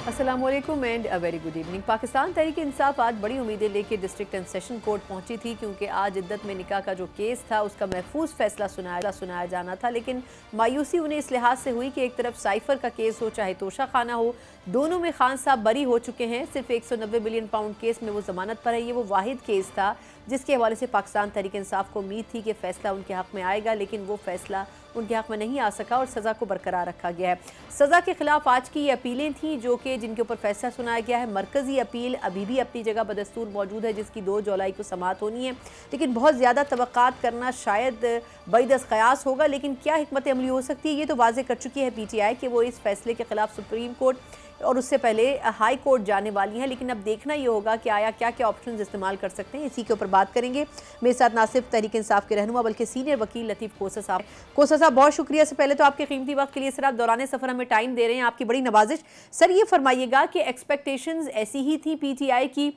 अस्सलाम वालेकुम and a very good evening. Pakistan Tehreek Insaf आज बड़ी उम्मीदें लेके डिस्ट्रिक्ट एंड सेशन कोर्ट पहुंची थी, क्योंकि आज इद्दत में निकाह का जो केस था उसका महफूज फैसला सुनाया जाना था। लेकिन मायूसी उन्हें इस लिहाज से हुई कि एक तरफ साइफर का केस हो चाहे तोशा खाना हो, दोनों में खान साहब बरी हो चुके हैं। सिर्फ 190 बिलियन पाउंड केस में वो जमानत पर है। ये वो वाहिद केस था जिसके हवाले से पाकिस्तान तहरीक इंसाफ को उम्मीद थी कि फ़ैसला उनके हक़ में आएगा, लेकिन वो फ़ैसला उनके हक़ में नहीं आ सका और सज़ा को बरकरार रखा गया है। सज़ा के खिलाफ आज की ये अपीलें थीं जो कि जिनके ऊपर फैसला सुनाया गया है। मरकज़ी अपील अभी भी अपनी जगह बदस्तूर मौजूद है, जिसकी 2 जुलाई को समाअत होनी है, लेकिन बहुत ज़्यादा तवक्कात करना शायद बईदस क़यास होगा। लेकिन क्या हिकमत अमली हो सकती है, ये तो वाज़े कर चुकी है PTI कि वो इस फैसले के खिलाफ सुप्रीम कोर्ट और उससे पहले हाई कोर्ट जाने वाली हैं। लेकिन अब देखना ये होगा कि आया क्या क्या ऑप्शंस इस्तेमाल कर सकते हैं। इसी के ऊपर बात करेंगे। मेरे साथ ना सिर्फ तहरीक इंसाफ के रहनुमा बल्कि सीनियर वकील लतीफ़ कोसा साहब। कोसा साहब, बहुत शुक्रिया से पहले तो आपके कीमती वक्त के लिए। सर, आप दौरान सफ़र हमें टाइम दे रहे हैं, आपकी बड़ी नवाजिश। सर, ये फरमाइएगा कि एक्सपेक्टेशंस ऐसी ही थी PTI की,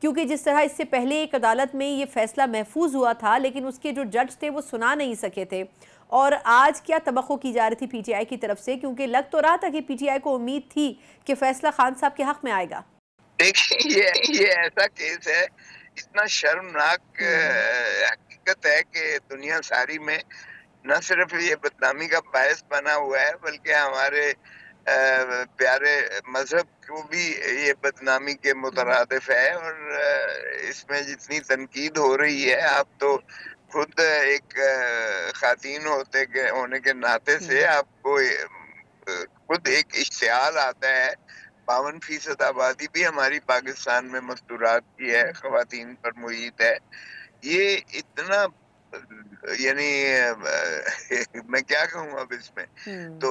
क्योंकि जिस तरह इससे पहले एक अदालत में ये फैसला महफूज हुआ था लेकिन उसके जो जज थे वो सुना नहीं सके थे, और आज क्या तवक्को की जा रही थी PTI की तरफ से, क्योंकि लग तो रहा था कि PTI को उम्मीद थी कि फैसला खान साहब के हक में आएगा। देखिए, ये ऐसा केस है, इतना शर्मनाक हकीकत है कि दुनिया सारी में न सिर्फ ये बदनामी का बायस बना हुआ है, बल्कि हमारे प्यारे मजहब को भी ये बदनामी के मुतरादिफ है। और इसमें जितनी तनकीद हो रही है, आप तो खुद एक खातून होने के नाते से आपको खुद एक इश्तिहाल आता है। 52% आबादी भी हमारी पाकिस्तान में मस्तूरात की है, ख़वातीन पर मुईद है। ये इतना यानी मैं क्या कहूँ अब इसमें। तो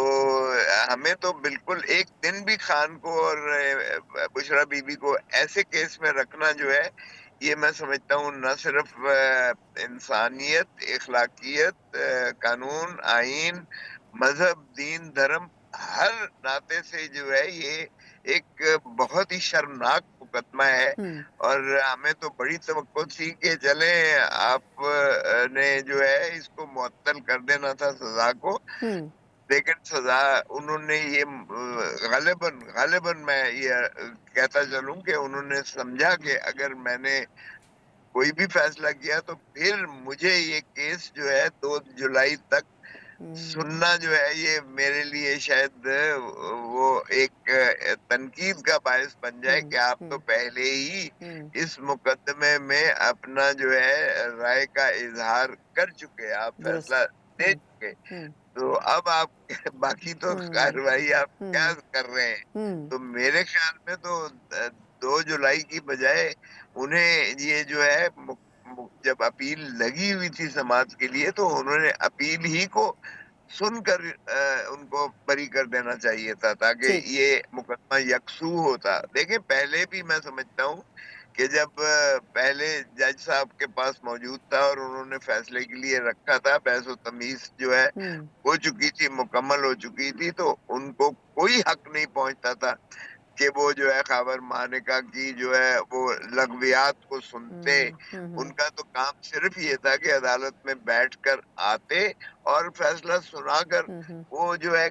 हमें तो बिल्कुल एक दिन भी खान को और बुशरा बीबी को ऐसे केस में रखना जो है, ये मैं समझता हूँ न सिर्फ इंसानियत, इखलाकियत, कानून, आईन, मजहब, दीन, धर्म, हर नाते से जो है ये एक बहुत ही शर्मनाक मुकदमा है। और हमें तो बड़ी तवक्को थी कि चले आप ने जो है इसको मुअत्तल कर देना था सजा को, लेकिन सजा उन्होंने ये गालिबन मैं ये कहता चलूं कि उन्होंने समझा कि अगर मैंने कोई भी फैसला किया तो फिर मुझे ये केस जो है 2 जुलाई तक सुनना जो है, ये मेरे लिए शायद वो एक तनकीद का बायस बन जाए कि आप तो पहले ही इस मुकदमे में अपना जो है राय का इजहार कर चुके, आप फैसला दुरुस्त। दे चुके। तो अब आप बाकी तो कार्रवाई आप क्या कर रहे हैं? तो मेरे ख्याल में तो 2 जुलाई की बजाय उन्हें ये जो है जब अपील लगी हुई थी समाज के लिए, तो उन्होंने अपील ही को सुनकर उनको बरी कर देना चाहिए था, ताकि ठीक। ये मुकदमा यकसू होता। देखिए, पहले भी मैं समझता हूँ कि जब पहले जज साहब के पास मौजूद था और उन्होंने फैसले के लिए रखा था, बहस व तमीज़ जो है हो चुकी थी, मुकम्मल हो चुकी थी, तो उनको कोई हक नहीं पहुंचता था कि वो जो है खबर मानिका की जो है वो लग़वियात को सुनते। उनका तो काम सिर्फ ये था कि अदालत में बैठकर आते और फैसला सुनाकर वो जो है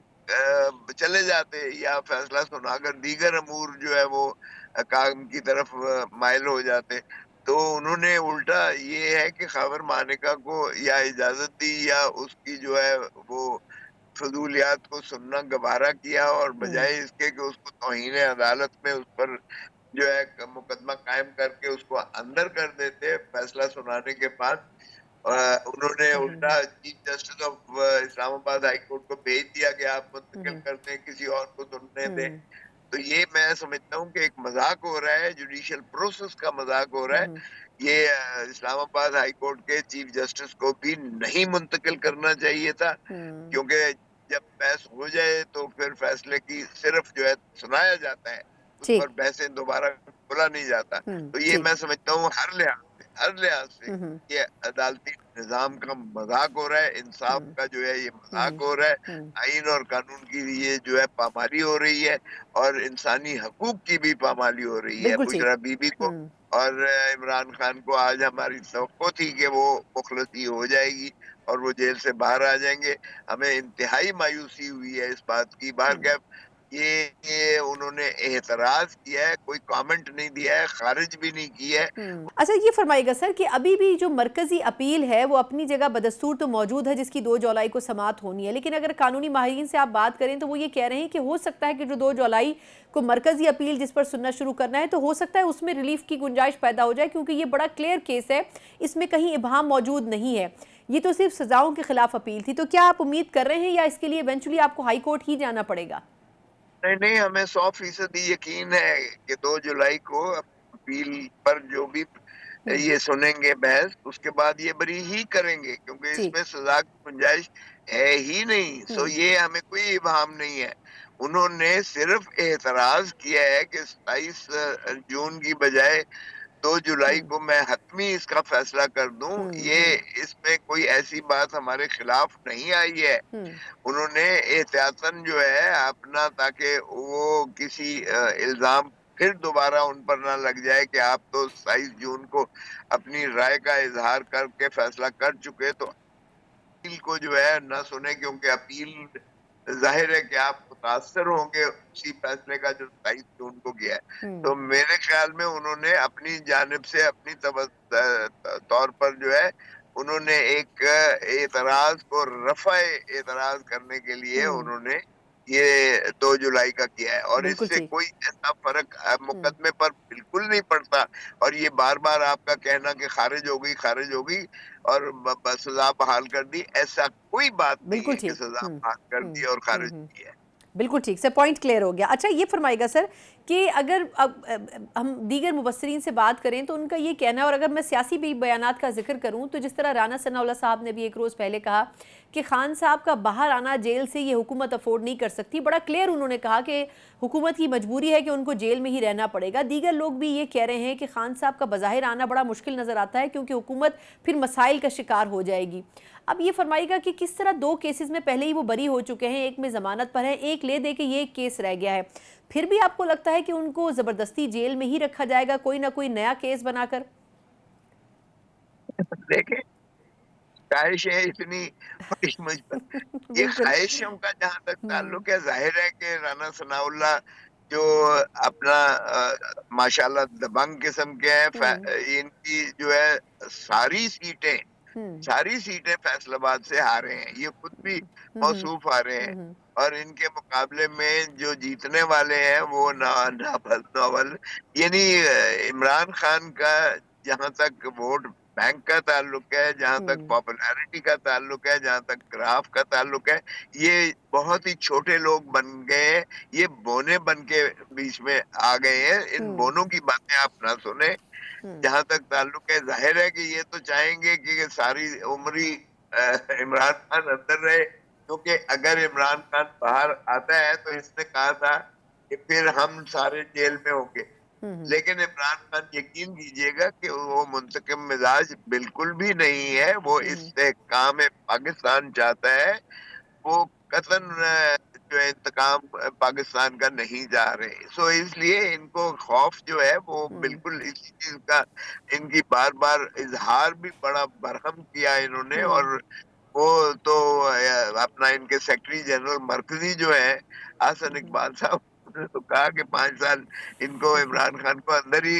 चले जाते, या फैसला सुनाकर दीगर अमूर जो है वो काम की तरफ माइल हो जाते। तो उन्होंने उल्टा ये है कि खबर मानिका को या इजाज़त दी या उसकी जो है वो फजूलियात को सुनना गवारा किया, और बजाय इसके कि उसको तौहीन अदालत में उस पर जो है मुकदमा कायम करके उसको अंदर कर देते फैसला सुनाने के बाद, उन्होंने उल्टा chief justice of Islamabad high court को भेज दिया कि आप मुंतकिल कर दें, किसी और को सुनने दें। तो ये मैं समझता हूँ कि एक मजाक हो रहा है, जुडिशियल प्रोसेस का मजाक हो रहा है। ये इस्लामाबाद हाई कोर्ट के चीफ जस्टिस को भी नहीं मुंतकिल करना चाहिए था, क्योंकि जब बहस हो जाए तो फिर फैसले की सिर्फ जो है सुनाया जाता है, उस पर ठीक। बहसें दोबारा खोला नहीं जाता। तो ये ठीक। मैं समझता हूँ हर लिहाज से ये अदालती निज़ाम का मजाक हो रहा है, इंसाफ का जो है ये मजाक हो रहा है, आईन और कानून की ये जो है पामाली हो रही है, और इंसानी हकूक की भी पामाली हो रही है। बिल्कुल ठीक। बुशरा बीबी को और इमरान खान को आज हमारी तवक्को थी कि वो मुखलसी हो जाएगी और वो जेल से बाहर आ जाएंगे। हमें इंतहाई मायूसी हुई है इस बात की। बाहर क्या, یہ انہوں نے اعتراض کیا ہے، کوئی کامنٹ نہیں دیا ہے، خارج بھی نہیں کیا ہے۔ اچھا یہ فرمائے گا سر کہ ابھی بھی جو مرکزی اپیل ہے وہ اپنی جگہ بدستور تو موجود ہے جس کی 2 جولائی کو سماعت ہونی ہے، لیکن اگر قانونی ماہرین سے آپ بات کریں تو وہ یہ کہہ رہے ہیں کہ ہو سکتا ہے کہ جو 2 جولائی کو مرکزی اپیل جس پر سننا شروع کرنا ہے تو ہو سکتا ہے اس میں ریلیف کی گنجائش پیدا ہو جائے، کیونکہ یہ بڑا کلیئر کیس ہے، اس میں کہیں ابہام موجود نہیں ہے۔ یہ تو صرف سزاؤں کے خلاف اپیل تھی، تو کیا آپ امید کر رہے ہیں یا اس کے لیے ایونچولی آپ کو ہائی کورٹ ہی جانا پڑے گا؟ نہیں نہیں، ہمیں 100% یقین ہے کہ 2 جولائی کو اپیل پر جو بھی یہ سنیں گے بحث، اس کے بعد یہ بری ہی کریں گے، کیونکہ اس ٹھیک۔ میں سزا کی گنجائش ہے ہی نہیں۔ سو یہ ہمیں کوئی ابہام نہیں ہے۔ انہوں نے صرف اعتراض کیا ہے کہ 27 جون کی بجائے 2 جولائی کو میں حتمی اس کا فیصلہ کر دوں، یہ اس میں کوئی ایسی بات ہمارے خلاف نہیں آئی ہے۔ انہوں نے احتیاطاً جو ہے اپنا، تاکہ وہ کسی الزام پھر دوبارہ ان پر نہ لگ جائے کہ آپ تو 27 جون کو اپنی رائے کا اظہار کر کے فیصلہ کر چکے، تو اپیل کو جو ہے نہ سنیں، کیونکہ اپیل ظاہر ہے کہ آپ متاثر ہوں گے اسی فیصلے کا جو 27 جون کو کیا ہے۔ تو میرے خیال میں انہوں نے اپنی جانب سے اپنی طور پر جو ہے انہوں نے ایک اعتراض کو رفع اعتراض کرنے کے لیے انہوں نے یہ 2 جولائی کا کیا ہے، اور اس بالکل سے ٹھیک۔ کوئی ایسا فرق مقدمے پر بالکل نہیں پڑتا۔ اور یہ بار بار آپ کا کہنا کہ خارج ہو گئی اور سزا بحال کر دی، ایسا کوئی بات نہیں بالکل ہے کہ ٹھیک۔ سزا بحال کر دی اور خارج کی ہے۔ بالکل ٹھیک سے پوائنٹ کلیئر ہو گیا۔ اچھا یہ فرمائے گا سر کہ اگر ہم دیگر مبصرین سے بات کریں تو ان کا یہ کہنا ہے، اور اگر میں سیاسی بھی بیانات کا ذکر کروں تو جس طرح رانا ثناء اللہ صاحب نے بھی ایک روز پہلے کہا کہ خان صاحب کا باہر آنا جیل سے یہ حکومت افورڈ نہیں کر سکتی، بڑا کلیئر انہوں نے کہا کہ حکومت کی مجبوری ہے کہ ان کو جیل میں ہی رہنا پڑے گا۔ دیگر لوگ بھی یہ کہہ رہے ہیں کہ خان صاحب کا بظاہر آنا بڑا مشکل نظر آتا ہے کیونکہ حکومت پھر مسائل کا شکار ہو جائے گی۔ اب یہ فرمائے گا کہ کس طرح 2 کیسز میں پہلے ہی وہ بری ہو چکے ہیں، ایک میں ضمانت پر ہے، ایک لے دے کے یہ ایک کیس رہ گیا ہے، پھر بھی آپ کو لگتا ہے کہ ان کو زبردستی جیل میں ہی رکھا جائے گا کوئی نہ کوئی نیا کیس بنا کر؟ دیکھیں، خواہشیں اتنی بڑی مجھ پر، یہ بالکل۔ خواہشوں کا جہاں تک تعلق ہے، ظاہر ہے کہ رانا ثناء اللہ جو اپنا ماشاءاللہ دبنگ قسم کے ہیں، ان کی جو ہے ساری سیٹیں فیصل آباد سے ہارے ہیں، یہ خود بھی موصوف آ رہے ہیں، اور ان کے مقابلے میں جو جیتنے والے ہیں وہ ناول، یعنی عمران خان کا جہاں تک ووٹ بینک کا تعلق ہے، جہاں تک پاپولیرٹی کا تعلق ہے، جہاں تک گراف کا تعلق ہے، یہ بہت ہی چھوٹے لوگ بن گئے ہیں، یہ بونے بن کے بیچ میں آ گئے ہیں۔ ان بونوں کی باتیں آپ نہ سنیں۔ جہاں تک تعلق ہے، ظاہر ہے کہ یہ تو چاہیں گے کہ ساری عمری عمران خان اندر رہے، کیونکہ اگر عمران خان باہر آتا ہے تو اس نے کہا تھا کہ پھر ہم سارے جیل میں ہوں گے، لیکن عمران خان یقین کیجئے گا کہ وہ منتقم مزاج بالکل بھی نہیں ہے، وہ استحکام پاکستان چاہتا ہے، وہ قطعاً جو انتقام پاکستان کا نہیں جا رہے۔ سو اس لیے ان کو خوف جو ہے وہ بالکل اسی چیز کا، ان کی بار بار اظہار بھی بڑا برہم کیا انہوں نے، اور وہ تو اپنا ان کے سیکرٹری جنرل مرکزی جو ہے حسن اقبال صاحب نے تو کہا کہ 5 سال ان کو عمران خان کو اندر ہی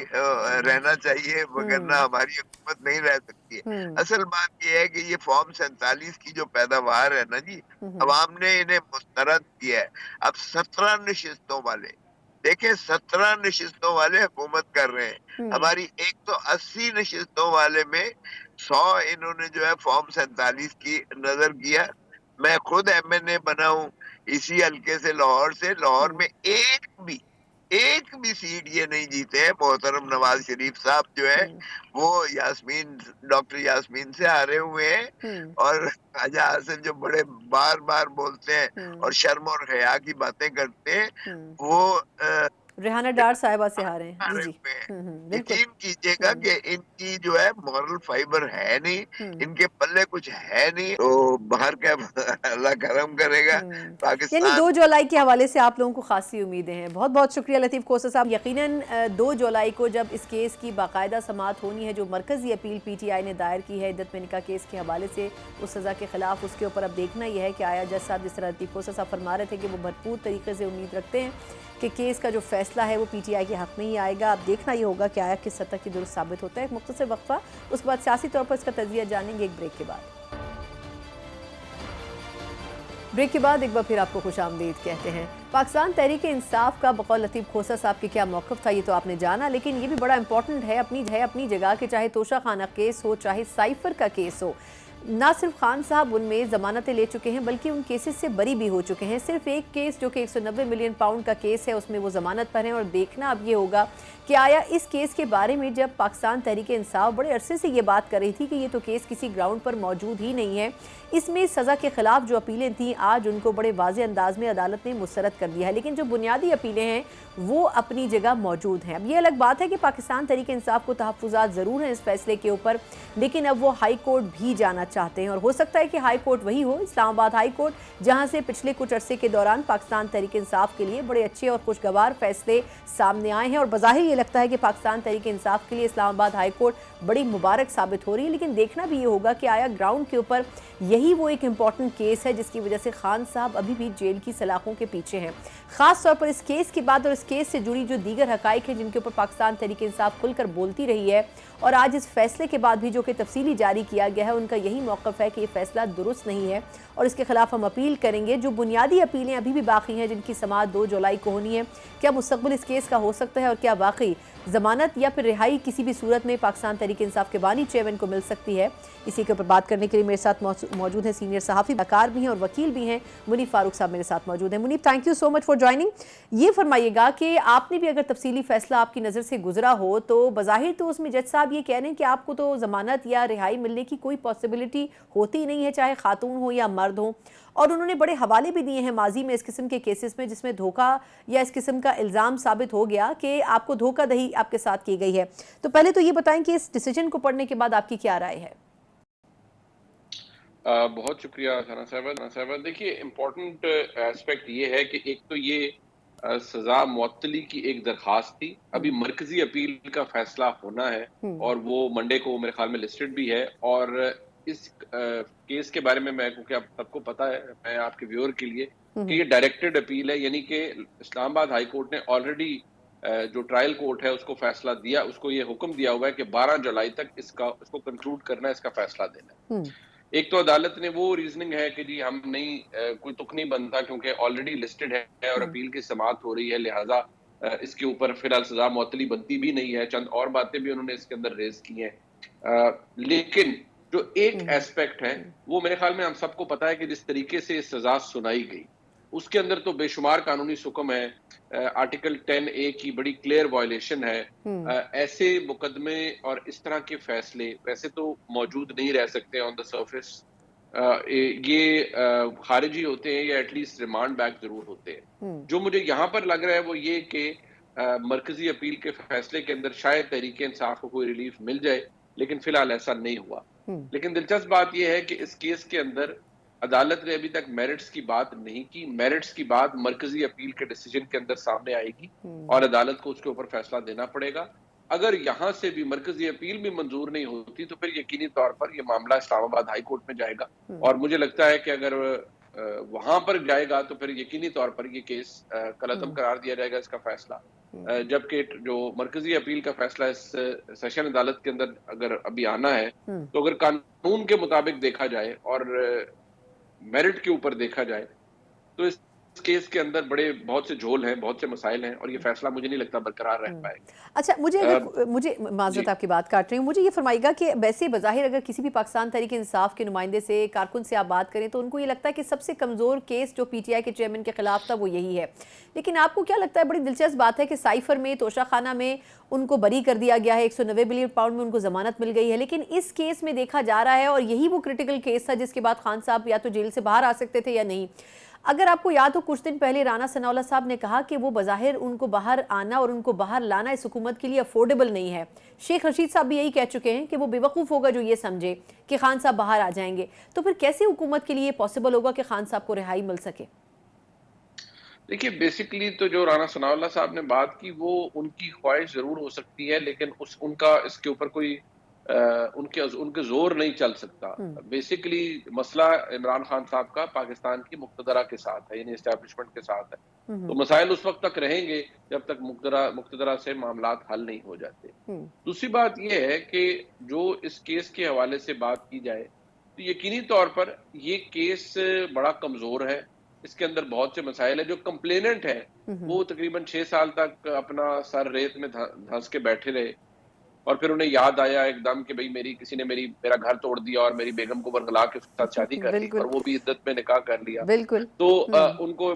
رہنا چاہیے، وگرنہ ہماری حکومت نہیں رہ سکتی ہے۔ اصل بات یہ ہے کہ یہ فارم 47 کی جو پیداوار ہے نا جی، عوام نے انہیں مسترد کیا ہے۔ اب 17 نشستوں والے، دیکھیں 17 نشستوں والے حکومت کر رہے ہیں، ہماری 180 نشستوں والے میں 100 انہوں نے جو ہے فارم 47 کی نظر کیا۔ میں خود ایم این اے بنا ہوں اسی حلقے سے، لاہور سے، لاہور میں ایک بھی سیٹ یہ نہیں جیتے ہیں۔ محترم نواز شریف صاحب جو ہے وہ ڈاکٹر یاسمین سے ہارے ہوئے ہیں، اور خواجہ حاصل جو بڑے بار بار بولتے ہیں اور شرم اور حیا کی باتیں کرتے ہیں، وہ रेहाना डार साहिबा से हारे हैं। जी बारे जी। में बिल्कुल। यकीन कीजिएगा कि इनकी जो है मॉरल फाइबर है नहीं, इनके पल्ले कुछ है नहीं, तो बाहर क्या अल्लाह करम करेगा यानी पाकिस्तान। 2 जुलाई के हवाले से आप लोगों को खासी उम्मीदें हैं। बहुत बहुत शुक्रिया लतीफ़ खोसा साहब। यकीनन 2 जुलाई को जब इस केस की बाकायदा समाअत होनी है, जो मरकज़ी अपील PTI ने दायर की है इद्दत में निकाह केस के हवाले से उस सज़ा के ख़िलाफ़, उसके ऊपर अब देखना यह है कि आया जज साहब, जिस तरह लतीफ़ खोसा साहब फरमा रहे थे कि वो भरपूर तरीके से उम्मीद रखते हैं कि केस का जो फ़ैसला है वो PTI के हक़ में ही आएगा। अब देखना ये होगा कि आया किस सतह की दुरुस्त साबित होता है। एक मुख्तसर वक्फ़ा, उसके बाद सियासी तौर पर इसका तजिया जानेंगे एक ब्रेक के बाद। ब्रेक के बाद एक बार फिर आपको खुशामदीद कहते हैं। पाकिस्तान तहरीक इंसाफ का बकौल लतीफ़ खोसा साहब के क्या मौक़िफ़ था ये तो आपने जाना, लेकिन ये भी बड़ा इंपॉर्टेंट है अपनी जगह कि चाहे तोशा खाना केस हो, चाहे साइफ़र का केस हो, ना सिर्फ खान साहब उनमें ज़मानतें ले चुके हैं बल्कि उन केसेस से बरी भी हो चुके हैं। सिर्फ एक केस जो कि 190 मिलियन पाउंड का केस है, उसमें वो ज़मानत पर हैं। और देखना अब ये होगा कि आया इस केस के बारे में जब पाकिस्तान तहरीक इंसाफ बड़े अरसे से ये बात कर रही थी कि ये तो केस किसी ग्राउंड पर मौजूद ही नहीं है, इसमें सज़ा के ख़िलाफ़ जो अपीलें थीं आज उनको बड़े वाज़े अंदाज में अदालत ने मुस्तरद कर दिया है, लेकिन जो बुनियादी अपीलें हैं वो अपनी जगह मौजूद हैं। अब ये अलग बात है कि पाकिस्तान तहरीक इंसाफ को तहफ़्फ़ुज़ात ज़रूर हैं इस फैसले के ऊपर, लेकिन अब वो हाई कोर्ट भी जाना चाहते हैं और हो सकता है कि हाई कोर्ट वही हो, इस्लामाबाद हाई कोर्ट, जहाँ से पिछले कुछ अरसे के दौरान पाकिस्तान तहरीक इंसाफ के लिए बड़े अच्छे और खुशगवार फैसले सामने आए हैं। और बज़ाहिर ये लगता है कि पाकिस्तान तहरीक इंसाफ के लिए इस्लामाबाद हाई कोर्ट बड़ी मुबारक साबित हो रही है, लेकिन देखना भी ये होगा कि आया ग्राउंड के ऊपर यही वो एक इम्पॉर्टेंट केस है जिसकी वजह से खान साहब अभी भी जेल की सलाखों के पीछे हैं। ख़ास तौर पर इस केस के बाद और इस केस से जुड़ी जो दीगर हक़ाइक़ हैं जिनके ऊपर पाकिस्तान तहरीक इंसाफ खुलकर बोलती रही है, और आज इस फैसले के बाद भी जो कि तफसीली जारी किया गया है, उनका यही मौक़िफ़ है कि ये फ़ैसला दुरुस्त नहीं है और इसके ख़िलाफ़ हम अपील करेंगे। जो बुनियादी अपीलें अभी भी बाकी हैं जिनकी समाअत 2 जुलाई को होनी है, क्या मुस्तक़बिल इस केस का हो सकता है और क्या वाकई ज़मानत या फिर रिहाई किसी भी सूरत में पाकिस्तान तहरीक इंसाफ के बानी चेयरमैन को मिल सकती है, इसी के ऊपर बात करने के लिए मेरे साथ मौजूद हैं सीनियर सहाफ़ी, अदाकार भी हैं और वकील भी हैं, मुनीब फ़ारूक साहब मेरे साथ मौजूद हैं। Munib, thank you so much for joining. ये फरमाइएगा कि आपने भी अगर तफसीली फ़ैसला आपकी नज़र से गुजरा हो तो बज़ाहिर तो उसमें जज साहब ये कह रहे हैं कि आपको तो ज़मानत या रिहाई मिलने की कोई पॉसिबिलिटी होती नहीं है, चाहे खातून हो या मर्द हो, और उन्होंने बड़े हवाले भी दिए हैं माजी में इस किस्म के केसेस में जिसमें धोखा या इस किस्म का इल्ज़ाम साबित हो गया कि आपको धोखाधड़ी आपके साथ की गई है। तो पहले तो ये बताएं कि इस डिसीजन को पढ़ने के बाद आपकी क्या राय है? बहुत शुक्रिया सना साहबा। देखिए, इम्पोर्टेंट एस्पेक्ट ये है कि एक तो ये सज़ा मुअत्तली की एक दरखास्त थी, अभी मरकज़ी अपील का फैसला होना है और वो मंडे को मेरे ख्याल में लिस्टेड भी है। और इस केस के बारे में मैं, क्योंकि आप सबको पता है, मैं आपके व्यूअर के लिए कि ये डायरेक्टेड अपील है, यानी कि इस्लामाबाद हाई कोर्ट ने ऑलरेडी जो ट्रायल कोर्ट है उसको फैसला दिया, उसको ये हुक्म दिया हुआ है कि 12 जुलाई तक इसको कंक्लूड करना है, इसका फैसला देना है। एक तो अदालत ने वो रीजनिंग है कि जी हम नहीं, कोई तुक नहीं बनता क्योंकि ऑलरेडी लिस्टेड है और अपील की समाअत हो रही है, लिहाजा इसके ऊपर फिलहाल सजा मुअत्तली बनती भी नहीं है। चंद और बातें भी उन्होंने इसके अंदर रेज की हैं, लेकिन जो एक एस्पेक्ट है वो मेरे ख्याल में हम सबको पता है कि जिस तरीके से सजा सुनाई गई उसके अंदर तो बेशुमार कानूनी सुकम है। आर्टिकल 10A की बड़ी क्लियर वायलेशन है। ऐसे मुकदमे और इस तरह के फैसले वैसे तो मौजूद नहीं रह सकते ऑन द सरफेस, ये खारिजी होते हैं या एटलीस्ट रिमांड बैक जरूर होते हैं। जो मुझे यहाँ पर लग रहा है वो ये कि मरकजी अपील के फैसले के अंदर शायद तहरीक इंसाफ को कोई रिलीफ मिल जाए, लेकिन फिलहाल ऐसा नहीं हुआ। लेकिन दिलचस्प बात यह है कि इस केस के अंदर अदालत ने अभी तक मेरिट्स की बात नहीं की। मेरिट्स की बात मरकजी अपील के डिसीजन के अंदर सामने आएगी और अदालत को उसके ऊपर फैसला देना पड़ेगा। अगर यहाँ से भी मरकजी अपील भी मंजूर नहीं होती तो फिर यकीनी तौर पर यह मामला इस्लामाबाद हाई कोर्ट में जाएगा और मुझे लगता है कि अगर वहां पर जाएगा तो फिर यकीनी तौर पर यह केस कलअदम करार दिया जाएगा, इसका फैसला। जबकि जो मरकजी अपील का फैसला इस सेशन अदालत के अंदर अगर अभी आना है तो अगर कानून के मुताबिक देखा जाए और मेरिट के ऊपर देखा जाए तो इस केस के अंदर बहुत से झोल हैं, बहुत से मसाइल हैं और ये फैसला मुझे नहीं लगता बरकरार रह पाएगा। अच्छा, मुझे माजरत आपकी बात काट रही हूँ, मुझे ये फरमाइएगा कि वैसे बज़ाहिर अगर किसी भी पाकिस्तान तहरीक इंसाफ के नुमाइंदे से, कारकुन से आप बात करें तो उनको ये लगता है कि सबसे कमज़ोर केस जो PTI के चेयरमैन के खिलाफ था वो यही है, लेकिन आपको क्या लगता है? बड़ी दिलचस्प बात है कि साइफर में, तोशा खाना में उनको बरी कर दिया गया है, 190 बिलियन पाउंड में उनको जमानत मिल गई है, लेकिन इस केस में देखा जा रहा है और यही वो क्रिटिकल केस था जिसके बाद खान साहब या तो जेल से बाहर आ सकते थे या नहीं। اگر آپ کو یاد ہو کچھ دن پہلے رانا ثناء اللہ صاحب نے کہا کہ وہ بظاہر ان کو باہر آنا اور ان کو باہر لانا اس حکومت کے لیے افورڈیبل نہیں ہے. شیخ رشید صاحب بھی یہی کہہ چکے ہیں کہ وہ بے وقوف ہوگا جو یہ سمجھے کہ خان صاحب باہر آ جائیں گے. تو پھر کیسے حکومت کے لیے پاسبل ہوگا کہ خان صاحب کو رہائی مل سکے؟ دیکھیے بیسیکلی تو جو رانا ثناء اللہ صاحب نے بات کی وہ ان کی خواہش ضرور ہو سکتی ہے، لیکن ان کا اس کے اوپر کوئی ان کے زور نہیں چل سکتا. بیسیکلی مسئلہ عمران خان صاحب کا پاکستان کی مقتدرہ کے ساتھ ہے، یعنی اسٹیبلشمنٹ کے ساتھ ہے. تو مسائل اس وقت تک رہیں گے جب تک مقتدرہ سے معاملات حل نہیں ہو جاتے. دوسری بات یہ ہے کہ جو اس کیس کے حوالے سے بات کی جائے تو یقینی طور پر یہ کیس بڑا کمزور ہے. اس کے اندر بہت سے مسائل ہیں. جو کمپلیننٹ ہے وہ تقریباً 6 سال تک اپنا سر ریت میں دھنس کے بیٹھے رہے اور پھر انہیں یاد آیا ایک دم کہ بھئی کسی نے میرا گھر توڑ دیا اور میری بیگم کو برگلا کے اس کے ساتھ شادی کر لی اور وہ بھی عدت میں نکاح کر لیا. تو ان کو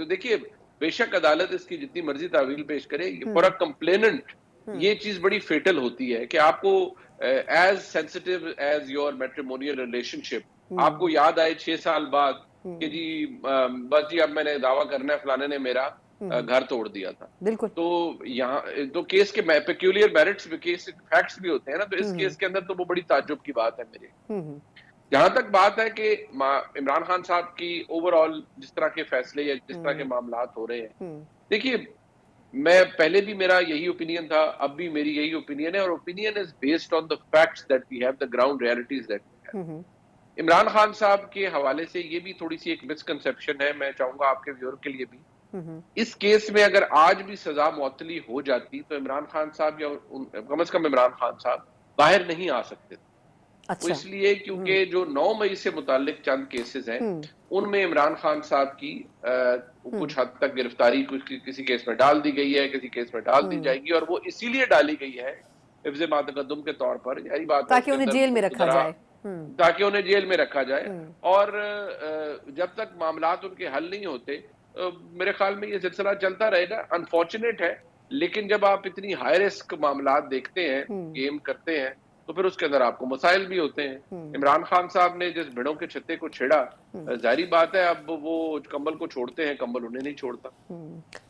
دیکھیے بے شک عدالت اس کی جتنی مرضی تعویل پیش کرے، فار اے کمپلیننٹ یہ چیز بڑی فیٹل ہوتی ہے کہ آپ کو as sensitive as your matrimonial relationship آپ کو یاد آئے 6 سال بعد کہ جی بس جی اب میں نے دعویٰ کرنا ہے فلانے نے میرا گھر توڑ دیا تھا. تو یہاں تو کیس کے پیکیولر میرٹس فیکٹس بھی ہوتے ہیں نا. تو اس کیس کے اندر تو وہ بڑی تعجب کی بات ہے میرے. جہاں تک بات ہے کہ عمران خان صاحب کی اوور آل جس طرح کے فیصلے یا جس طرح کے معاملات ہو رہے ہیں، دیکھیے میں پہلے بھی میرا یہی اوپینین تھا، اب بھی میری یہی اوپینین ہے، اور opinion is based on the facts that we have, the ground realities that we have. Imran Khan صاحب کے حوالے سے یہ بھی تھوڑی سی ایک مسکنسیپشن ہے، میں چاہوں گا آپ کے ویور کے لیے بھی. اس کیس میں اگر آج بھی سزا معطلی ہو جاتی تو عمران خان صاحب یا کم از کم عمران خان صاحب باہر نہیں آ سکتے تھے. وہ اس لیے کیونکہ جو 9 مئی سے متعلق چند کیسز ہیں ان میں عمران خان صاحب کی کچھ حد تک گرفتاری کسی کیس میں ڈال دی گئی ہے، کسی کیس میں ڈال دی جائے گی، اور وہ اسی لیے ڈالی گئی ہے حفظ ما تقدم کے طور پر. یہی بات تاکہ انہیں جیل میں رکھا جائے، تاکہ انہیں جیل میں رکھا جائے. اور جب تک معاملات ان کے حل نہیں ہوتے میرے خیال میں یہ سلسلہ چلتا رہے گا. انفارچونیٹ ہے، لیکن جب آپ اتنی ہائی رسک معاملات دیکھتے ہیں، گیم کرتے ہیں، تو پھر اس کے اندر آپ کو مسائل بھی ہوتے ہیں. عمران خان صاحب نے جس بھیڑوں کے چھتے کو چھیڑا، ظاہری بات ہے اب وہ کمبل کو چھوڑتے ہیں، کمبل انہیں نہیں چھوڑتا.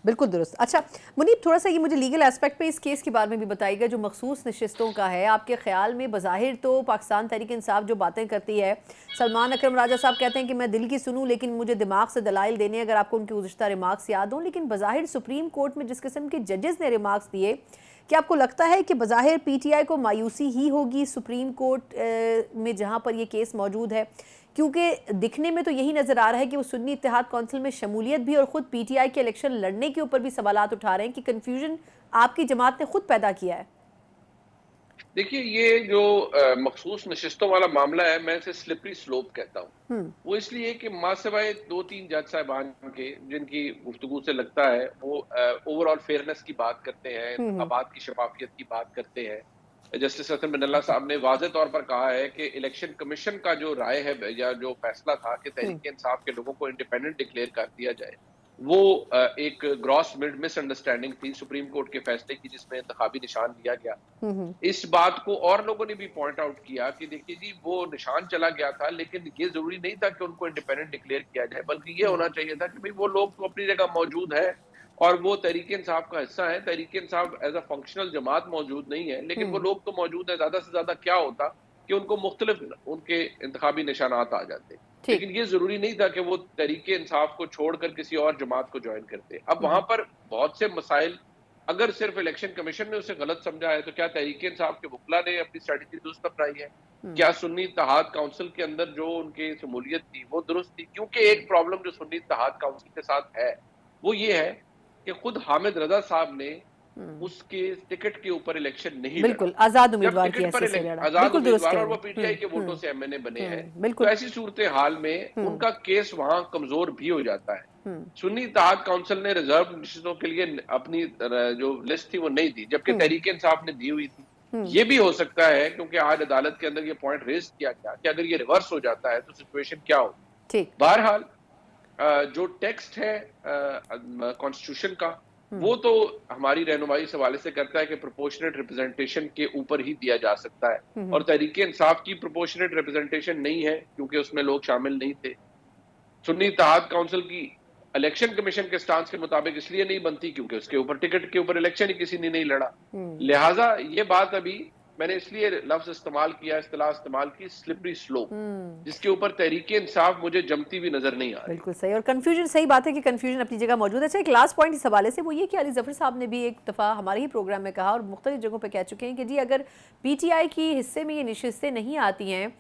بالکل درست. اچھا منیب، تھوڑا سا یہ مجھے لیگل ایسپیکٹ پہ اس کیس کے بارے میں بھی بتائیے گا جو مخصوص نشستوں کا ہے. آپ کے خیال میں بظاہر تو پاکستان تحریک انصاف جو باتیں کرتی ہے، سلمان اکرم راجہ صاحب کہتے ہیں کہ میں دل کی سنوں لیکن مجھے دماغ سے دلائل دینے، اگر آپ کو ان کے گزشتہ ریمارکس یاد ہوں، لیکن بظاہر سپریم کورٹ میں جس قسم کے ججز نے ریمارکس دیے، کیا آپ کو لگتا ہے کہ بظاہر پی ٹی آئی کو مایوسی ہی ہوگی سپریم کورٹ میں جہاں پر یہ کیس موجود ہے؟ کیونکہ دکھنے میں تو یہی نظر آ رہا ہے کہ وہ سنی اتحاد کونسل میں شمولیت بھی اور خود پی ٹی آئی کے الیکشن لڑنے کے اوپر بھی سوالات اٹھا رہے ہیں کہ کنفیوژن آپ کی جماعت نے خود پیدا کیا ہے. دیکھیے یہ جو مخصوص نشستوں والا معاملہ ہے، میں اسے سلپری سلوپ کہتا ہوں. وہ اس لیے کہ ماں سوائے 2-3 جج صاحبان کے جن کی گفتگو سے لگتا ہے وہ اوور آل فیئرنس کی بات کرتے ہیں، انتخابات کی شفافیت کی بات کرتے ہیں. جسٹس حسن بن اللہ صاحب نے واضح طور پر کہا ہے کہ الیکشن کمیشن کا جو رائے ہے یا جو فیصلہ تھا کہ تحریک انصاف کے لوگوں کو انڈیپینڈنٹ ڈکلیئر کر دیا جائے، وہ ایک گراس مس انڈرسٹینڈنگ تھی سپریم کورٹ کے فیصلے کی جس میں انتخابی نشان لیا گیا. اس بات کو اور لوگوں نے بھی پوائنٹ آؤٹ کیا کہ دیکھیے جی وہ نشان چلا گیا تھا، لیکن یہ ضروری نہیں تھا کہ ان کو انڈیپینڈنٹ ڈکلیئر کیا جائے، بلکہ یہ ہونا چاہیے تھا کہ وہ لوگ تو اپنی جگہ موجود ہے اور وہ تحریک انصاف کا حصہ ہے. Tehreek Insaf as a functional جماعت موجود نہیں ہے، لیکن وہ لوگ تو موجود ہیں. زیادہ سے زیادہ کیا ہوتا کہ ان کو مختلف ان کے انتخابی نشانات آ جاتے، لیکن یہ ضروری نہیں تھا کہ وہ تحریک انصاف کو چھوڑ کر کسی اور جماعت کو جوائن کرتے. اب وہاں پر بہت سے مسائل، اگر صرف الیکشن کمیشن نے اسے غلط سمجھا ہے تو کیا تحریک انصاف کے وکلا نے اپنی اسٹریٹجی درست اپنائی ہے؟ کیا سنی اتحاد کونسل کے اندر جو ان کی شمولیت تھی وہ درست تھی؟ کیونکہ ایک پرابلم جو سنی اتحاد کونسل کے ساتھ ہے وہ یہ ہے کہ خود حامد رضا صاحب نے اس کے ٹکٹ کے اوپر الیکشن نہیں لڑا. بالکل آزاد امیدوار کی حیثیت سے لڑا، آزاد امیدوار، اور وہ پی ٹی آئی کے ووٹوں سے ایم این اے بنے ہیں. تو ایسی صورتحال میں ان کا کیس وہاں کمزور بھی ہو جاتا ہے. سنی اتحاد کونسل نے ریزرو نشستوں کے لیے اپنی جو لسٹ تھی وہ نہیں دی، جبکہ تحریک انصاف نے دی ہوئی تھی. یہ بھی ہو سکتا ہے کیونکہ آج عدالت کے اندر یہ پوائنٹ ریز کیا گیا کہ اگر یہ ریورس ہو جاتا ہے تو سچویشن کیا ہو. بہرحال جو ٹیکسٹ ہے کانسٹیٹیوشن کا وہ تو ہماری رہنمائی اس حوالے سے کرتا ہے کہ پروپورشنیٹ ریپرزنٹیشن کے اوپر ہی دیا جا سکتا ہے، اور تحریک انصاف کی پروپورشنیٹ ریپرزنٹیشن نہیں ہے کیونکہ اس میں لوگ شامل نہیں تھے. सुन्नी इत्तेहाद काउंसिल की इलेक्शन कमीशन के स्टांस के मुताबिक इसलिए नहीं बनती क्योंकि उसके ऊपर टिकट के ऊपर इलेक्शन ही किसी ने नहीं लड़ा। लिहाजा ये बात अभी मैंने इसलिए लफ्ज इस्तेमाल किया, इस्तिलाह इस्तेमाल की, स्लिपरी स्लोप, जिसके ऊपर तहरीक इंसाफ मुझे जमती हुई नजर नहीं आ रही। बिल्कुल सही, और कंफ्यूजन, सही बात है कि कंफ्यूजन अपनी जगह मौजूद है। अच्छा, एक लास्ट पॉइंट इस हवाले से वो ये कि अली ज़फ़र साहब ने भी एक दफ़ा हमारे ही प्रोग्राम में कहा और मुख्तलिफ जगहों पर कह चुके हैं कि जी अगर PTI की हिस्से में ये नशिस्तें नहीं आती हैं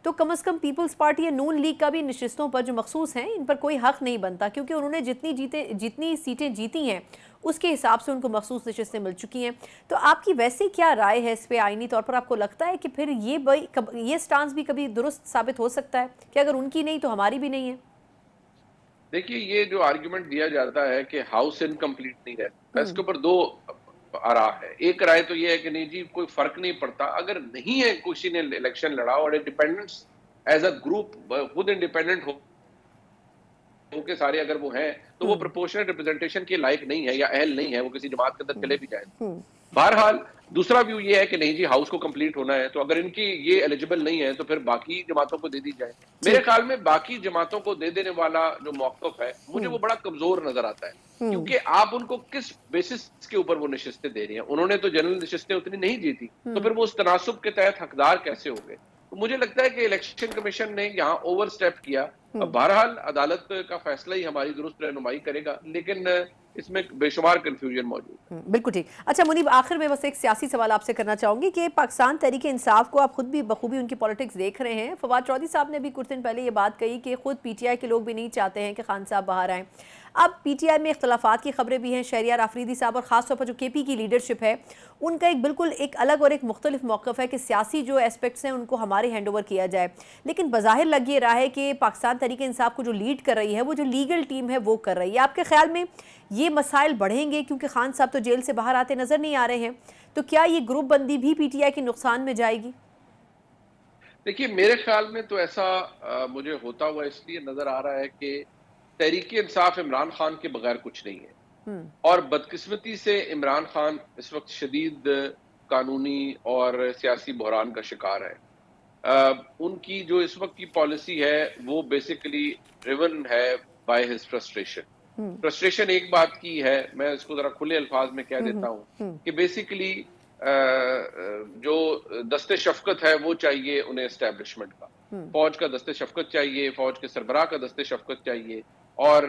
तो कम से कम पीपल्स पार्टी या नून लीग का भी नशिस्तों पर जो मखसूस हैं इन पर कोई हक़ नहीं बनता, क्योंकि उन्होंने जितनी सीटें जीती हैं उसके हिसाब से उनको मखसूस नशिस्तें मिल चुकी हैं। तो आपकी वैसे क्या राय है इस पे आईनी तौर पर? आपको लगता है कि फिर ये स्टांस भी कभी दुरुस्त साबित हो सकता है कि अगर उनकी नहीं तो हमारी भी नहीं है? देखिए, ये जो आर्ग्यूमेंट दिया जाता है कि हाउस इनकम्प्लीट नहीं रहता, इसके ऊपर दो आरा है। एक राय तो ये है कि नहीं जी कोई फर्क नहीं पड़ता, अगर नहीं है किसी ने इलेक्शन लड़ा और इंडिपेंडेंट्स एज अ ग्रुप खुद इंडिपेंडेंट के सारे अगर वो हैं तो वो प्रोपोर्शनल रिप्रेजेंटेशन के लायक नहीं है या अहल नहीं है, वो किसी जमात के अंदर चले भी जाए। बहरहाल दूसरा व्यू ये है कि नहीं जी हाउस को कंप्लीट होना है, तो अगर इनकी ये एलिजिबल नहीं है तो फिर बाकी जमातों को दे दी जाए। मेरे ख्याल में बाकी जमातों को दे देने वाला जो मौक़िफ़ है मुझे वो बड़ा कमजोर नजर आता है, क्योंकि आप उनको किस बेसिस के ऊपर वो नशिस्तें दे रही हैं। उन्होंने तो जनरल नशिस्तें उतनी नहीं जीती, तो फिर वो उस तनासुब के तहत हकदार कैसे हो गए? तो मुझे लगता है कि इलेक्शन कमीशन ने यहाँ ओवर स्टेप किया। बहरहाल अदालत का फैसला ही हमारी दुरुस्त रहनुमाई करेगा, लेकिन इसमें बेशुमार कंफ्यूजन मौजूद है। बिल्कुल ठीक। अच्छा मुनीब, आखिर में बस एक सियासी सवाल आपसे करना चाहूँगी कि पाकिस्तान तहरीक इंसाफ को आप खुद भी बखूबी उनकी पॉलिटिक्स देख रहे हैं। फवाद चौधरी साहब ने भी कुछ दिन पहले ये बात कही कि खुद PTI के लोग भी नहीं चाहते हैं कि खान साहब बाहर आएँ। अब PTI में इख्तलाफात की खबरें भी हैं। शहरियार आफरीदी साहब और ख़ास तौर पर जो KP की लीडरशिप है उनका एक बिल्कुल एक अलग और एक मुख्तलिफ मौक़िफ़ है कि सियासी जो एस्पेक्ट्स हैं उनको हमारे हैंड ओवर किया जाए, लेकिन बज़ाहिर लग ये रहा है कि पाकिस्तान तहरीक इंसाफ को जो लीड कर रही है वो जो लीगल टीम है वो कर रही है। आपके ख्याल में ये मसाइल बढ़ेंगे क्योंकि खान साहब तो जेल से बाहर आते नज़र नहीं आ रहे हैं, तो क्या ये ग्रुप बंदी भी PTI के नुकसान में जाएगी? देखिए, मेरे ख्याल में तो ऐसा मुझे होता हुआ इसलिए नजर आ रहा है कि तहरीक इंसाफ इमरान खान के बगैर कुछ नहीं है, और बदकिस्मती से इमरान खान इस वक्त शदीद कानूनी और सियासी बहरान का शिकार है। उनकी जो इस वक्त की पॉलिसी है वो बेसिकली ड्रिवन है बाय हिज फ्रस्ट्रेशन। फ्रस्ट्रेशन एक बात की है, मैं इसको जरा खुले अल्फाज में कह देता हूँ कि बेसिकली जो दस्ते शफकत है वो चाहिए उन्हें एस्टेब्लिशमेंट का, फौज का दस्ते शफकत चाहिए, फौज के सरबराह का दस्ते शफकत चाहिए, और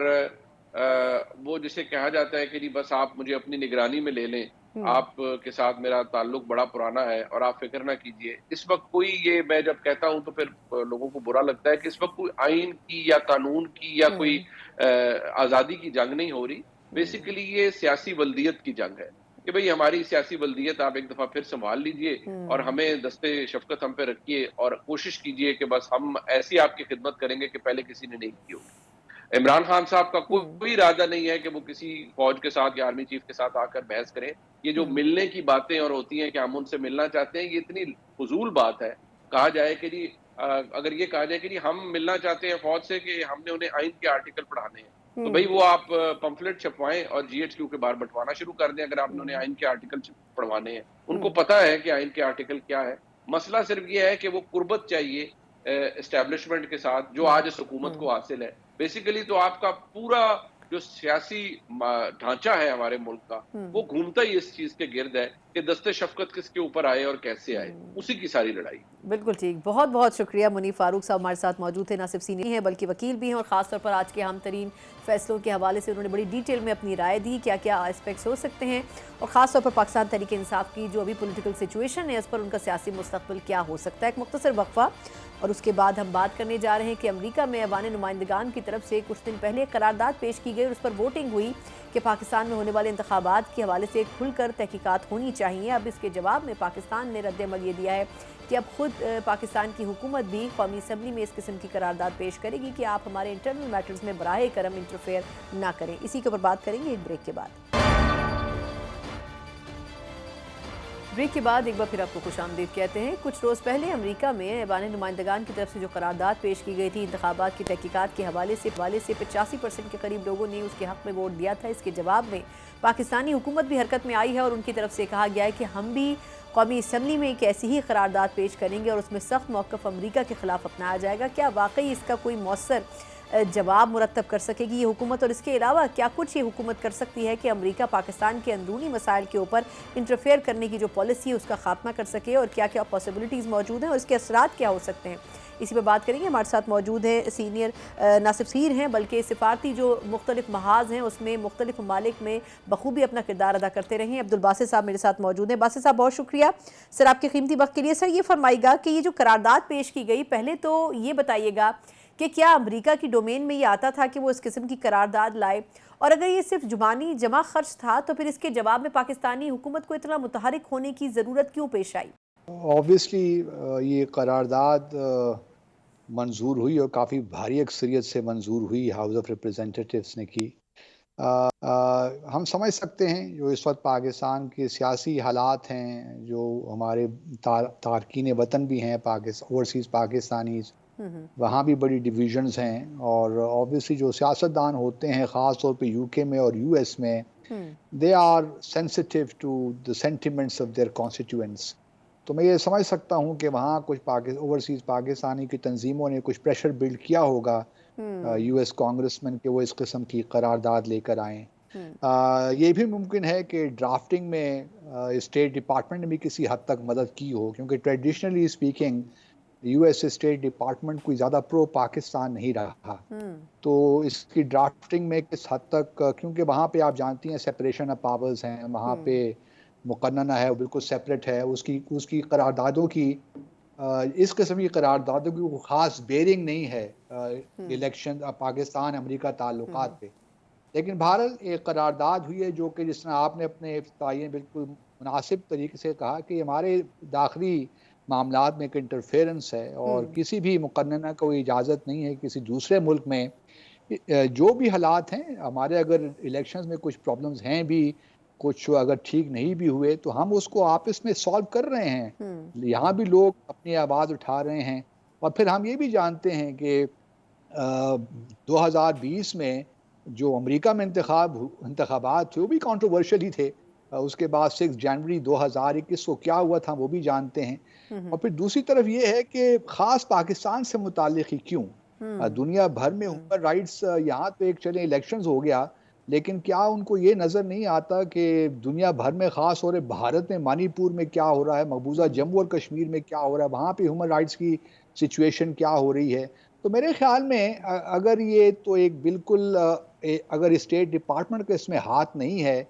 वो जिसे कहा जाता है कि जी बस आप मुझे अपनी निगरानी में ले लें, आप के साथ मेरा ताल्लुक बड़ा पुराना है और आप फिक्र ना कीजिए। इस वक्त कोई, ये मैं जब कहता हूं तो फिर लोगों को बुरा लगता है कि इस वक्त कोई आइन की या कानून की या कोई आज़ादी की जंग नहीं हो रही, बेसिकली ये सियासी वल्दियत की जंग है कि भाई हमारी सियासी वल्दियत आप एक दफा फिर संभाल लीजिए और हमें दस्ते शफकत हम पे रखिए और कोशिश कीजिए कि बस हम ऐसी आपकी खिदमत करेंगे कि पहले किसी ने नहीं की होगी। इमरान खान साहब का कोई इरादा नहीं है कि वो किसी फौज के साथ या आर्मी चीफ के साथ आकर बहस करें। ये जो मिलने की बातें और होती हैं कि हम उनसे मिलना चाहते हैं, ये इतनी फजूल बात है। कहा जाए कि जी अगर ये कहा जाए कि जी हम मिलना चाहते हैं फौज से कि हमने उन्हें आइन के आर्टिकल पढ़ाने हैं, तो भाई वो आप पंफलेट छपवाएं और GHQ के बाहर बंटवाना शुरू कर दें। अगर आपने उन्हें आइन के आर्टिकल पढ़वाने हैं, उनको पता है कि आइन के आर्टिकल क्या है। मसला सिर्फ ये है कि वो कुर्बत चाहिए एस्टेब्लिशमेंट के साथ जो आज इस हुकूमत को हासिल है। बेसिकली तो आपका पूरा जो सियासी ढांचा है हमारे मुल्क का वो घूमता ही इस चीज के गिर्द है कि दस्ते शफकत किसके ऊपर आए और कैसे आए, उसी की सारी लड़ाई। बिल्कुल ठीक, बहुत बहुत शुक्रिया। मुनीब फारूक साहब हमारे साथ मौजूद थे, ना सिर्फ सीनियर हैं बल्कि वकील भी हैं, और ख़ासतौर पर आज के अहम तरीन फैसलों के हवाले से उन्होंने बड़ी डिटेल में अपनी राय दी, क्या क्या एस्पेक्ट्स हो सकते हैं, और ख़ासतौर पर पाकिस्तान तहरीक इंसाफ की जो अभी पॉलिटिकल सिचुएशन है इस पर उनका सियासी मुस्तकबिल क्या हो सकता है। एक मुख्तसर वक्फा और उसके बाद हम बात करने जा रहे हैं कि अमेरिका में ऐवान नुमाइंदगान की तरफ से कुछ दिन पहले करारदाद पेश की गई और उस पर वोटिंग हुई कि पाकिस्तान में होने वाले इंतखाबात के हवाले से खुलकर तहकीकात होनी चाहिए। अब इसके जवाब में पाकिस्तान ने रद्द-ए-अमल ये दिया है कि अब खुद पाकिस्तान की हुकूमत भी कौमी असम्बली में इस किस्म की करारदाद पेश करेगी कि आप हमारे इंटरनल मैटर्स में बराए करम इंटरफेयर ना करें। इसी के ऊपर बात करेंगे एक ब्रेक के बाद। ब्रेक के बाद एक बार फिर आपको खुशामदीद कहते हैं। कुछ रोज़ पहले अमेरिका में ऐवान नुमाइंदगान की तरफ से जो करारदाद पेश की गई थी इंतखाबात की तहकीकात के हवाले से 85% के करीब लोगों ने उसके हक़ में वोट दिया था। इसके जवाब में पाकिस्तानी हुकूमत भी हरकत में आई है और उनकी तरफ से कहा गया है कि हम भी कौमी असम्बली में एक ऐसी ही करारदाद पेश करेंगे और उसमें सख्त मौक़िफ़ अमेरिका के ख़िलाफ़ अपनाया जाएगा। क्या वाकई इसका कोई मौसर जवाब मुरतब कर सकेगी ये हुकूमत, और इसके अलावा क्या कुछ ये हुकूमत कर सकती है कि अमेरिका पाकिस्तान के अंदरूनी मसाइल के ऊपर इंटरफेयर करने की जो पॉलिसी है उसका खात्मा कर सके, और क्या क्या पॉसिबिलिटीज़ मौजूद हैं और इसके असरात क्या हो सकते हैं, इसी पर बात करेंगे। हमारे साथ मौजूद है सीनियर ना सिर्फ सीर हैं बल्कि सिफारती जो मुख्तलिफ महाज हैं उसमें मुख्तलिफ ममालिक में बखूबी अपना किरदार अदा करते रहे हैं। अब्दुल बासित साहब मेरे साथ मौजूद हैं। बासित साहब बहुत शुक्रिया सर आपके कीमती वक्त के लिए। सर ये फरमाइएगा कि ये जो करारदाद पेश की गई, पहले तो ये बताइएगा कि क्या अमेरिका की डोमेन में ये आता था कि वो इस किस्म की करारदाद लाए, और अगर ये सिर्फ जुबानी जमा खर्च था तो फिर इसके जवाब में पाकिस्तानी हुकूमत को इतना मुतहरिक होने की ज़रूरत क्यों पेश आई? ऑब्वियसली ये करारदाद मंजूर हुई और काफ़ी भारी अक्सरियत से मंजूर हुई, हाउस ऑफ रिप्रेजेंटेटिव्स ने की। हम समझ सकते हैं जो इस वक्त पाकिस्तान के सियासी हालात हैं, जो हमारे तारकीन वतन भी हैं ओवरसीज़ पाकिस्तानीज़, वहाँ भी बड़ी डिविजन्स हैं, और ऑब्वियसली जो सियासतदान होते हैं ख़ास तौर पे यूके में और यूएस में, they are sensitive to the sentiments of their constituents. तो मैं ये समझ सकता हूँ कि वहाँ कुछ ओवरसीज़ पाकिस्तानी की तंजीमों ने कुछ प्रेशर बिल्ड किया होगा यूएस कांग्रेसमैन के वो इस किस्म की करारदाद लेकर आएँ। ये भी मुमकिन है कि ड्राफ्टिंग में स्टेट डिपार्टमेंट ने भी किसी हद तक मदद की हो, क्योंकि traditionally speaking US state department कोई ज़्यादा प्रो पाकिस्तान नहीं रहा। तो इसकी ड्राफ्टिंग में किस हद तक, क्योंकि वहाँ पे आप जानती हैं सेपरेशन ऑफ पावर्स हैं, वहाँ पे मुकन्नना है, वो बिल्कुल सेपरेट है, उसकी करारदादों की इस किस्म की करारदादों की ख़ास बेरिंग नहीं है इलेक्शन पाकिस्तान अमेरिका ताल्लुकात पे। लेकिन बहरहाल एक करारदाद हुई है जो कि जिस तरह आपने अपने इफ्ताई में बिल्कुल मुनासिब तरीके से कहा कि हमारे दाखिली मामलात में एक इंटरफेरेंस है, और किसी भी मुकन्नना को इजाज़त नहीं है किसी दूसरे मुल्क में जो भी हालात हैं हमारे, अगर इलेक्शंस में कुछ प्रॉब्लम्स हैं भी, कुछ अगर ठीक नहीं भी हुए, तो हम उसको आपस में सॉल्व कर रहे हैं। यहाँ भी लोग अपनी आवाज़ उठा रहे हैं, और फिर हम ये भी जानते हैं कि 2020 में जो अमेरिका में इंतखाबात थे वो भी कंट्रोवर्शियल ही थे। उसके बाद 6 जनवरी 2021 को क्या हुआ था वो भी जानते हैं। और फिर दूसरी तरफ ये है कि ख़ास पाकिस्तान से मुताल्लिक़ ही क्यों, दुनिया भर में ह्यूमन राइट्स, यहाँ तो एक चले इलेक्शंस हो गया, लेकिन क्या उनको ये नज़र नहीं आता कि दुनिया भर में, ख़ास और भारत में मणिपुर में क्या हो रहा है, मकबूजा जम्मू और कश्मीर में क्या हो रहा है, वहाँ पे ह्यूमन राइट्स की सिचुएशन क्या हो रही है। तो मेरे ख़्याल में अगर ये तो एक बिल्कुल अगर स्टेट डिपार्टमेंट का इसमें हाथ नहीं है,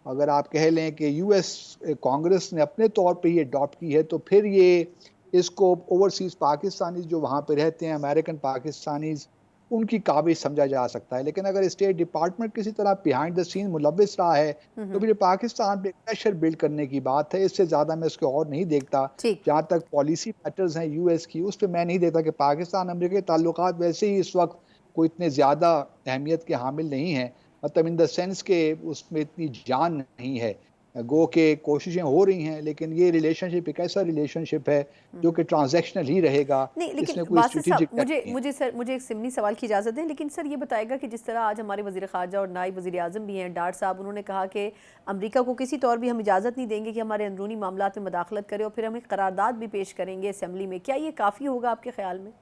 अगर आप कह लें कि यूएस कांग्रेस ने अपने तौर पे ये अडॉप्ट की है, तो फिर ये इसको ओवरसीज़ पाकिस्तानीज़ जो वहाँ पे रहते हैं, अमेरिकन पाकिस्तानीज़, उनकी काबिज समझा जा सकता है। लेकिन अगर स्टेट डिपार्टमेंट किसी तरह बिहाइंड द सीन मुलव्विस रहा है, तो फिर पाकिस्तान पे प्रेशर बिल्ड करने की बात है। इससे ज़्यादा मैं इसको और नहीं देखता। जहाँ तक पॉलिसी मैटर्स हैं यूएस की, उस पर मैं नहीं देखता कि पाकिस्तान अमेरिका के ताल्लुकात वैसे ही इस वक्त कोई इतने ज़्यादा अहमियत के हामिल नहीं हैं, मतलब इन द सेंस के उसमें इतनी जान नहीं है। गो के कोशिशें हो रही हैं, लेकिन ये रिलेशनशिप एक ऐसा रिलेशनशिप है जो कि ट्रांजैक्शनल ही रहेगा। नहीं, लेकिन बासित साहब मुझे एक सिमनी सवाल की इजाज़त दें। लेकिन सर ये बताएगा कि जिस तरह आज हमारे वज़ीर ख़ारजा और नायब वज़ीर आज़म भी हैं डार साहब, उन्होंने कहा कि अमेरिका को किसी तौर भी हम इजाज़त नहीं देंगे कि हमारे अंदरूनी मामलात में मदाखलत करे, और फिर हम एक करारदाद भी पेश करेंगे असेंबली में। क्या ये काफ़ी होगा आपके ख्याल में?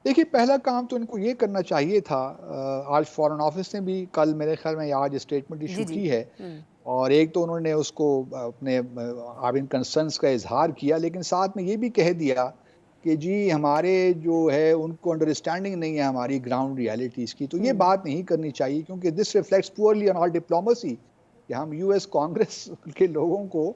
देखिए, पहला काम तो इनको ये करना चाहिए था, आज फॉरेन ऑफिस ने भी कल मेरे ख्याल में आज स्टेटमेंट इशू की है, और एक तो उन्होंने उसको अपने आबिन कंसर्न्स का इजहार किया, लेकिन साथ में ये भी कह दिया कि जी हमारे जो है उनको अंडरस्टैंडिंग नहीं है हमारी ग्राउंड रियलिटीज़ की। तो ये बात नहीं करनी चाहिए, क्योंकि this reflects poorly on all diplomacy कि हम यूएस कांग्रेस के लोगों को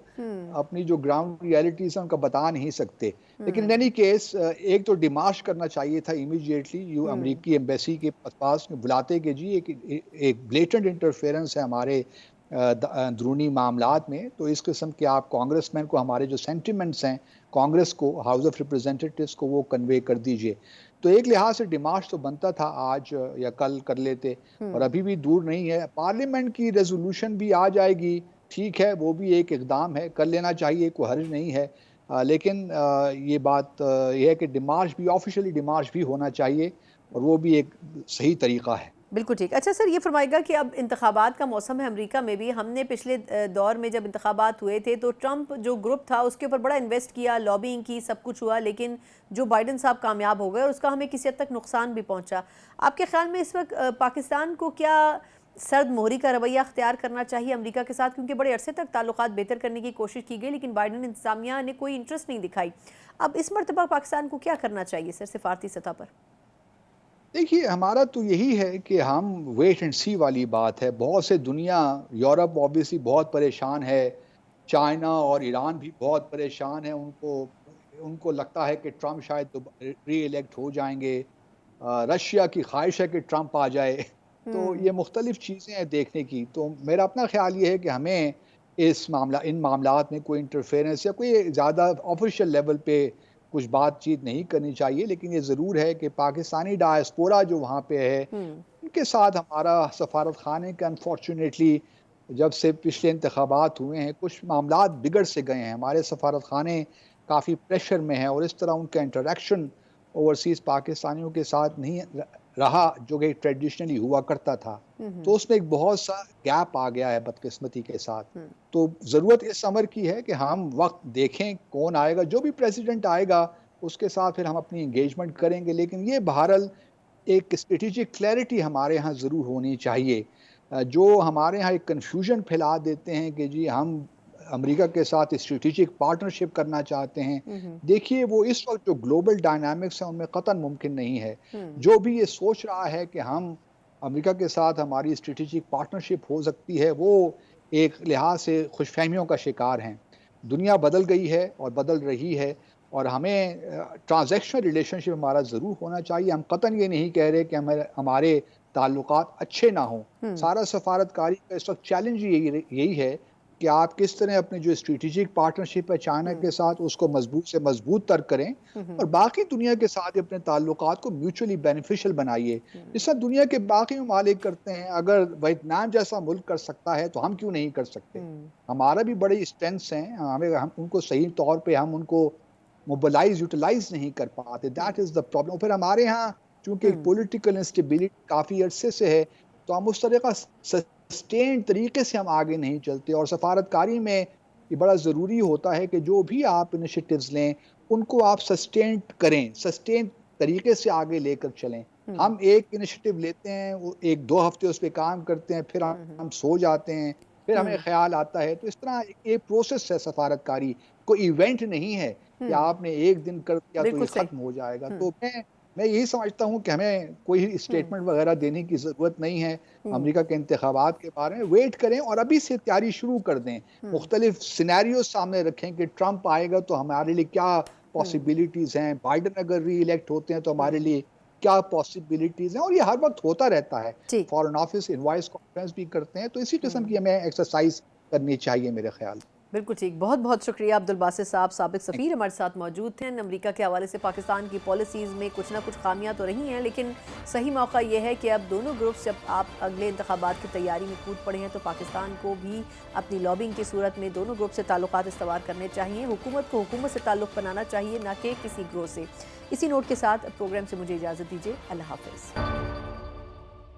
अपनी जो ग्राउंड रियलिटीज़ है उनका बता नहीं सकते। लेकिन इन एनी केस एक तो डिमार्श करना चाहिए था इमीडिएटली अमेरिकी एम्बेसी के पास बुलाते कि जी एक ब्लेटेंट इंटरफेरेंस है हमारे अंदरूनी मामलात में, तो इस किस्म के आप कांग्रेसमैन को हमारे जो सेंटिमेंट्स हैं कांग्रेस को, हाउस ऑफ रिप्रेजेंटेटिव्स को, वो कन्वे कर दीजिए। तो एक लिहाज से डिमांड तो बनता था आज या कल कर लेते, और अभी भी दूर नहीं है। पार्लियामेंट की रेजोल्यूशन भी आ जाएगी, ठीक है, वो भी एक इकदाम है, कर लेना चाहिए, कोई हर्ज नहीं है। लेकिन ये बात यह है कि डिमार्च भी, ऑफिशियली डिमार्च भी होना चाहिए, और वो भी एक सही तरीका है। بالکل ٹھیک. اچھا سر، یہ فرمائے گا کہ اب انتخابات کا موسم ہے امریکہ میں بھی. ہم نے پچھلے دور میں جب انتخابات ہوئے تھے تو ٹرمپ جو گروپ تھا اس کے اوپر بڑا انویسٹ کیا، لابینگ کی، سب کچھ ہوا، لیکن جو بائیڈن صاحب کامیاب ہو گئے اور اس کا ہمیں کسی حد تک نقصان بھی پہنچا. آپ کے خیال میں اس وقت پاکستان کو کیا سرد مہری کا رویہ اختیار کرنا چاہیے امریکہ کے ساتھ؟ کیونکہ بڑے عرصے تک تعلقات بہتر کرنے کی کوشش کی گئی لیکن بائیڈن انتظامیہ نے کوئی انٹرسٹ نہیں دکھائی. اب اس مرتبہ پاکستان کو کیا کرنا چاہیے سر سفارتی سطح پر؟ دیکھیے، ہمارا تو یہی ہے کہ ہم ویٹ اینڈ سی والی بات ہے. بہت سے دنیا، یورپ اوبیسلی بہت پریشان ہے، چائنا اور ایران بھی بہت پریشان ہیں. ان کو لگتا ہے کہ ٹرمپ شاید ری الیکٹ ہو جائیں گے. رشیا کی خواہش ہے کہ ٹرمپ آ جائے. تو یہ مختلف چیزیں ہیں دیکھنے کی. تو میرا اپنا خیال یہ ہے کہ ہمیں ان معاملات میں کوئی انٹرفیئرنس یا کوئی زیادہ آفیشیل لیول پہ کچھ بات چیت نہیں کرنی چاہیے. لیکن یہ ضرور ہے کہ پاکستانی ڈائسپورا جو وہاں پہ ہے ان کے ساتھ ہمارا سفارت خانے کا انفارچونیٹلی جب سے پچھلے انتخابات ہوئے ہیں کچھ معاملات بگڑ سے گئے ہیں. ہمارے سفارت خانے کافی پریشر میں ہیں اور اس طرح ان کا انٹریکشن اوورسیز پاکستانیوں کے ساتھ نہیں رہا جو کہ ٹریڈیشنلی ہوا کرتا تھا. تو اس میں ایک بہت سا گیپ آ گیا ہے بدقسمتی کے ساتھ. تو ضرورت اس امر کی ہے کہ ہم وقت دیکھیں کون آئے گا، جو بھی پریزیڈنٹ آئے گا اس کے ساتھ پھر ہم اپنی انگیجمنٹ کریں گے. لیکن یہ بہرحال ایک اسٹریٹجک کلیئرٹی ہمارے ہاں ضرور ہونی چاہیے. جو ہمارے ہاں ایک کنفیوژن پھیلا دیتے ہیں کہ جی ہم امریکہ کے ساتھ اسٹریٹجک پارٹنرشپ کرنا چاہتے ہیں. دیکھیے، وہ اس وقت جو گلوبل ڈائنامکس ہیں ان میں قطعاً ممکن نہیں ہے. جو بھی یہ سوچ رہا ہے کہ ہم امریکہ کے ساتھ ہماری اسٹریٹجک پارٹنرشپ ہو سکتی ہے وہ ایک لحاظ سے خوش فہمیوں کا شکار ہیں. دنیا بدل گئی ہے اور بدل رہی ہے اور ہمیں ٹرانزیکشنل ریلیشن شپ ہمارا ضرور ہونا چاہیے. ہم قطعاً یہ نہیں کہہ رہے کہ ہمارے تعلقات اچھے نہ ہوں. سارا سفارتکاری کا اس وقت چیلنج یہی ہے کہ آپ کس طرح اپنے جو اسٹریٹجک پارٹنرشپ ہے چائنا کے ساتھ اس کو مضبوط سے مضبوط تر کریں اور باقی دنیا کے ساتھ اپنے تعلقات کو میوچولی بینیفیشل بنائیے. جس طرح دنیا کے باقی ممالک کرتے ہیں. اگر ویتنام جیسا ملک کر سکتا ہے تو ہم کیوں نہیں کر سکتے؟ ہمارا بھی بڑے اسٹرینتھس ہیں. ہم ان کو صحیح طور پہ ہم ان کو موبلائز یوٹیلائز نہیں کر پاتے. That is the problem. پھر ہمارے ہاں چونکہ پولیٹیکل انسٹیبلٹی کافی عرصے سے ہے تو ہم اس طریقہ سسٹین طریقے سے ہم آگے نہیں چلتے. اور سفارتکاری میں یہ بڑا ضروری ہوتا ہے کہ جو بھی آپ انیشیٹیوز لیں ان کو آپ سسٹین کریں، سسٹین طریقے سے آگے لے کر چلیں. ہم ایک انیشیٹیو لیتے ہیں، ایک دو ہفتے اس پہ کام کرتے ہیں، پھر ہم سو جاتے ہیں، پھر ہمیں خیال آتا ہے. تو اس طرح ایک پروسیس ہے سفارتکاری، کوئی ایونٹ نہیں ہے کہ آپ نے ایک دن کر دیا تو یہ ختم ہو جائے گا. تو میں یہی سمجھتا ہوں کہ ہمیں کوئی اسٹیٹمنٹ وغیرہ دینے کی ضرورت نہیں ہے امریکہ کے انتخابات کے بارے میں. ویٹ کریں اور ابھی سے تیاری شروع کر دیں. مختلف سینیریوز سامنے رکھیں کہ ٹرمپ آئے گا تو ہمارے لیے کیا پاسبلٹیز ہیں، بائیڈن اگر ری الیکٹ ہوتے ہیں تو ہمارے لیے کیا پاسبلٹیز ہیں. اور یہ ہر وقت ہوتا رہتا ہے. فارن آفس انوائس کانفرنس بھی کرتے ہیں. تو اسی قسم کی ہمیں ایکسرسائز کرنی چاہیے میرے خیال. بالکل ٹھیک. بہت بہت شکریہ عبدالباسط صاحب، سابق سفیر ہمارے ساتھ موجود تھے. امریکہ کے حوالے سے پاکستان کی پالیسیز میں کچھ نہ کچھ خامیاں تو رہی ہیں لیکن صحیح موقع یہ ہے کہ اب دونوں گروپس جب آپ اگلے انتخابات کی تیاری میں کود پڑے ہیں تو پاکستان کو بھی اپنی لابنگ کی صورت میں دونوں گروپ سے تعلقات استوار کرنے چاہیے. حکومت کو حکومت سے تعلق بنانا چاہیے نہ کہ کسی گروہ سے. اسی نوٹ کے ساتھ پروگرام سے مجھے اجازت دیجیے. اللہ حافظ.